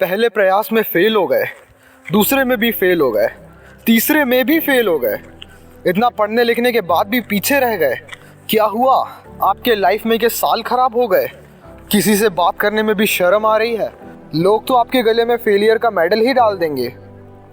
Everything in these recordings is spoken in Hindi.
पहले प्रयास में फेल हो गए, दूसरे में भी फेल हो गए, तीसरे में भी फेल हो गए, इतना पढ़ने लिखने के बाद भी पीछे रह गए। क्या हुआ? आपके लाइफ में के साल खराब हो गए? किसी से बात करने में भी शर्म आ रही है? लोग तो आपके गले में फेलियर का मेडल ही डाल देंगे।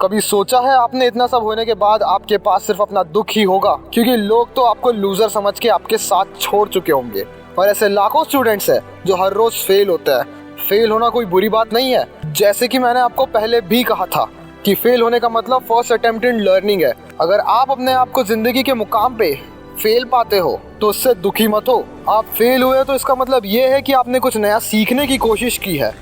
कभी सोचा है आपने इतना सब होने के बाद आपके पास सिर्फ अपना दुख ही होगा? क्योंकि लोग तो आपको लूजर समझ के आपके साथ छोड़ चुके होंगे। और ऐसे लाखों स्टूडेंट्स हैं जो हर रोज फेल होते हैं। फेल होना कोई बुरी बात नहीं है। जैसे कि मैंने आपको पहले भी कहा था कि फेल होने का मतलब फर्स्ट अटेम्प्ट इन लर्निंग है। अगर आप अपने आप को जिंदगी के मुकाम पे फेल पाते हो तो उससे दुखी मत हो। आप फेल हुए तो इसका मतलब ये है कि आपने कुछ नया सीखने की कोशिश की है।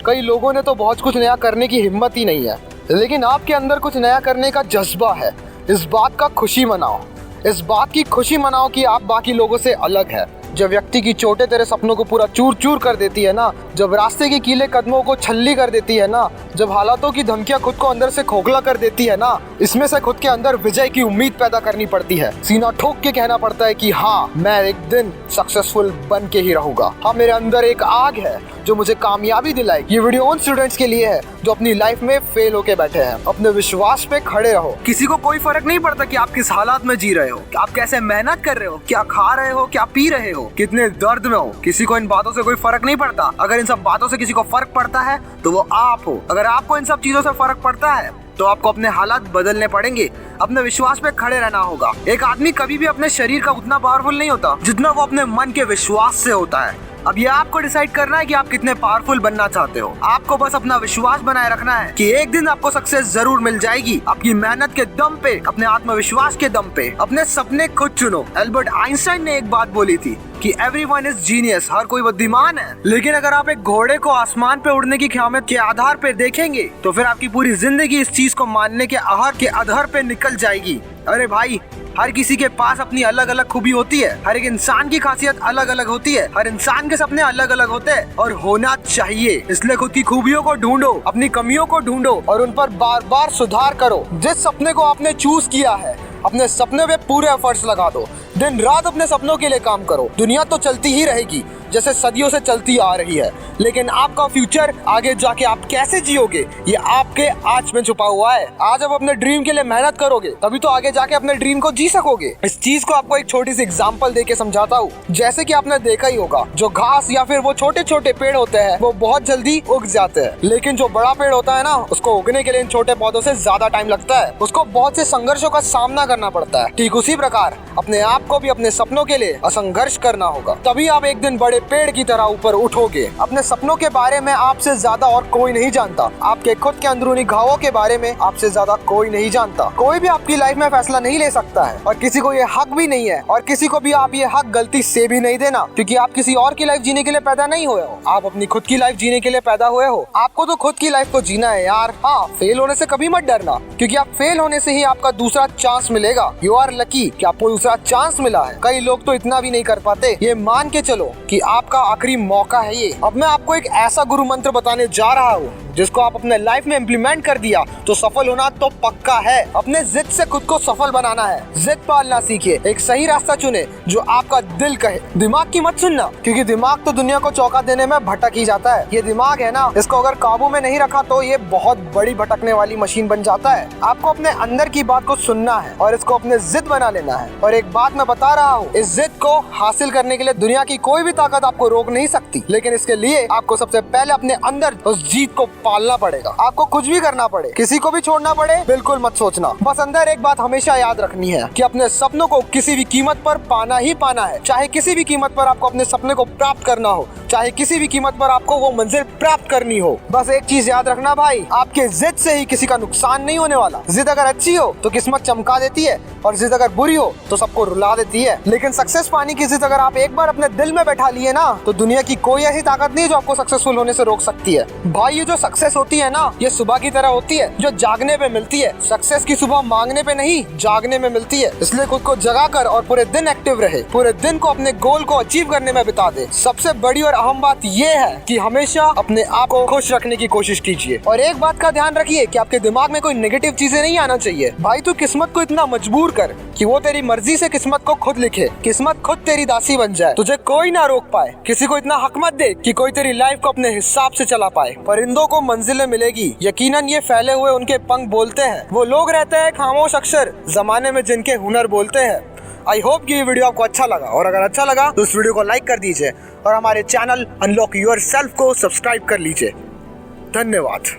कई लोगों ने तो बहुत कुछ नया करने की हिम्मत ही नहीं है, लेकिन आपके अंदर कुछ नया करने का जज्बा है। इस बात का खुशी मनाओ। इस बात की खुशी मनाओ कि आप बाकी लोगों से अलग है। जब व्यक्ति की चोटें तेरे सपनों को पूरा चूर चूर कर देती है ना, जब रास्ते की कीले कदमों को छल्ली कर देती है ना, जब हालातों की धमकियां खुद को अंदर से खोखला कर देती है ना, इसमें से खुद के अंदर विजय की उम्मीद पैदा करनी पड़ती है। सीना ठोक के कहना पड़ता है कि हाँ, मैं एक दिन सक्सेसफुल बन के ही रहूंगा। हाँ, मेरे अंदर एक आग है जो मुझे कामयाबी दिलाएगी। ये वीडियो उन स्टूडेंट्स के लिए है जो अपनी लाइफ में फेल होके बैठे हैं। अपने विश्वास पे खड़े रहो। किसी को कोई फर्क नहीं पड़ता कि आप किस हालात में जी रहे हो, आप कैसे मेहनत कर रहे हो, क्या खा रहे हो, क्या पी रहे हो, कितने दर्द में हो। किसी को इन बातों से कोई फर्क नहीं पड़ता। अगर इन सब बातों से किसी को फर्क पड़ता है तो वो आप हो। अगर आपको इन सब चीजों से फर्क पड़ता है तो आपको अपने हालात बदलने पड़ेंगे। अपने विश्वास पे खड़े रहना होगा। एक आदमी कभी भी अपने शरीर का उतना पावरफुल नहीं होता जितना वो अपने मन के विश्वास से होता है। अब ये आपको डिसाइड करना है कि आप कितने पावरफुल बनना चाहते हो। आपको बस अपना विश्वास बनाए रखना है कि एक दिन आपको सक्सेस जरूर मिल जाएगी। आपकी मेहनत के दम पे, अपने आत्मविश्वास के दम पे। अपने सपने खुद चुनो। एल्बर्ट आइंस्टाइन ने एक बात बोली थी कि एवरीवन इज जीनियस, हर कोई बुद्धिमान है। लेकिन अगर आप एक घोड़े को आसमान पे उड़ने की ख्यामत के आधार पे देखेंगे तो फिर आपकी पूरी जिंदगी इस चीज को मानने के आहर के आधार पे निकल जाएगी। अरे भाई, हर किसी के पास अपनी अलग अलग खूबी होती है। हर एक इंसान की खासियत अलग अलग होती है। हर इंसान के सपने अलग अलग होते हैं और होना चाहिए। इसलिए खुद की खूबियों को ढूंढो, अपनी कमियों को ढूंढो और उन पर बार बार सुधार करो। जिस सपने को आपने चूज किया है, अपने सपने पे पूरे एफर्ट्स लगा दो। दिन रात अपने सपनों के लिए काम करो। दुनिया तो चलती ही रहेगी जैसे सदियों से चलती आ रही है, लेकिन आपका फ्यूचर आगे जाके आप कैसे जियोगे ये आपके आज में छुपा हुआ है। आज आप अपने ड्रीम के लिए मेहनत करोगे तभी तो आगे जाके अपने ड्रीम को जी सकोगे। इस चीज को आपको एक छोटी सी एग्जांपल देके समझाता हूँ। जैसे कि आपने देखा ही होगा, जो घास या फिर वो छोटे छोटे पेड़ होते हैं वो बहुत जल्दी उग जाते हैं, लेकिन जो बड़ा पेड़ होता है ना, उसको उगने के लिए इन छोटे पौधों से ज्यादा टाइम लगता है। उसको बहुत से संघर्षों का सामना करना पड़ता है। ठीक उसी प्रकार अपने आप को भी अपने सपनों के लिए संघर्ष करना होगा, तभी आप एक दिन बड़े पेड़ की तरह ऊपर उठोगे। अपने सपनों के बारे में आपसे ज्यादा और कोई नहीं जानता। आपके खुद के अंदरूनी घावों के बारे में आपसे ज्यादा कोई नहीं जानता। कोई भी आपकी लाइफ में फैसला नहीं ले सकता है और किसी को ये हक भी नहीं है, और किसी को भी आप ये हक गलती से भी नहीं देना, क्योंकि आप किसी और की लाइफ जीने के लिए पैदा नहीं हुए हो। आप अपनी खुद की लाइफ जीने के लिए पैदा हुए हो। आपको तो खुद की लाइफ को जीना है यार। हाँ, फेल होने से कभी मत डरना, क्योंकि आप फेल होने से ही आपका दूसरा चांस मिलेगा। यू आर लकी कि आपको दूसरा चांस मिला है। कई लोग तो इतना भी नहीं कर पाते। ये मान के चलो कि आपका आखिरी मौका है ये। अब मैं आपको एक ऐसा गुरु मंत्र बताने जा रहा हूँ जिसको आप अपने लाइफ में इम्प्लीमेंट कर दिया तो सफल होना तो पक्का है। अपने जिद से खुद को सफल बनाना है। जिद पालना सीखिए। एक सही रास्ता चुने जो आपका दिल कहे। दिमाग की मत सुनना, क्योंकि दिमाग तो दुनिया को चौंका देने में भटक ही जाता है। ये दिमाग है ना, इसको अगर काबू में नहीं रखा तो ये बहुत बड़ी भटकने वाली मशीन बन जाता है। आपको अपने अंदर की बात को सुनना है और इसको अपने जिद बना लेना है। और एक बात मैं बता रहा हूँ, इस जिद को हासिल करने के लिए दुनिया की कोई भी ताकत आपको रोक नहीं सकती, लेकिन इसके लिए आपको सबसे पहले अपने अंदर उस जीत को पालना पड़ेगा। आपको कुछ भी करना पड़े, किसी को भी छोड़ना पड़े, बिल्कुल मत सोचना। बस अंदर एक बात हमेशा याद रखनी है कि अपने सपनों को किसी भी कीमत पर पाना ही पाना है। चाहे किसी भी कीमत पर आपको अपने सपने को प्राप्त करना हो, चाहे किसी भी कीमत पर आपको वो मंजिल प्राप्त करनी हो। बस एक चीज याद रखना भाई, आपके जिद से ही किसी का नुकसान नहीं होने वाला। जिद अगर अच्छी हो तो किस्मत चमका देती है, और जिद अगर बुरी हो तो सबको रुला देती है। लेकिन सक्सेस पाने की जिद अगर आप एक बार अपने दिल में बैठा लिए ना, तो दुनिया की कोई ऐसी ताकत नहीं जो आपको सक्सेसफुल होने से रोक सकती है। भाई, ये जो सक्सेस होती है ना, ये सुबह की तरह होती है जो जागने पे मिलती है। सक्सेस की सुबह मांगने पे नहीं, जागने में मिलती है। इसलिए खुद को जगा कर और पूरे दिन एक्टिव रहे। पूरे दिन को अपने गोल को अचीव करने में बिता दे। सबसे बड़ी और अहम बात ये है कि हमेशा अपने आप को खुश रखने की कोशिश कीजिए। और एक बात का ध्यान रखिए कि आपके दिमाग में कोई नेगेटिव चीजें नहीं आना चाहिए। भाई, तू किस्मत को इतना मजबूर कर कि वो तेरी मर्जी से किस्मत को खुद लिखे। किस्मत खुद तेरी दासी बन जाए, तुझे कोई ना रोक पाए। किसी को इतना हक मत दे कि कोई तेरी लाइफ को अपने हिसाब से चला पाए। परिंदों को मंजिलें मिलेगी, यकीनन ये फैले हुए उनके पंख बोलते हैं। वो लोग रहते हैं खामोश अक्षर जमाने में जिनके हुनर बोलते हैं। आई होप कि ये वीडियो आपको अच्छा लगा, और अगर अच्छा लगा तो इस वीडियो को लाइक कर दीजिए और हमारे चैनल अनलॉक योर सेल्फ को सब्सक्राइब कर लीजिए। धन्यवाद।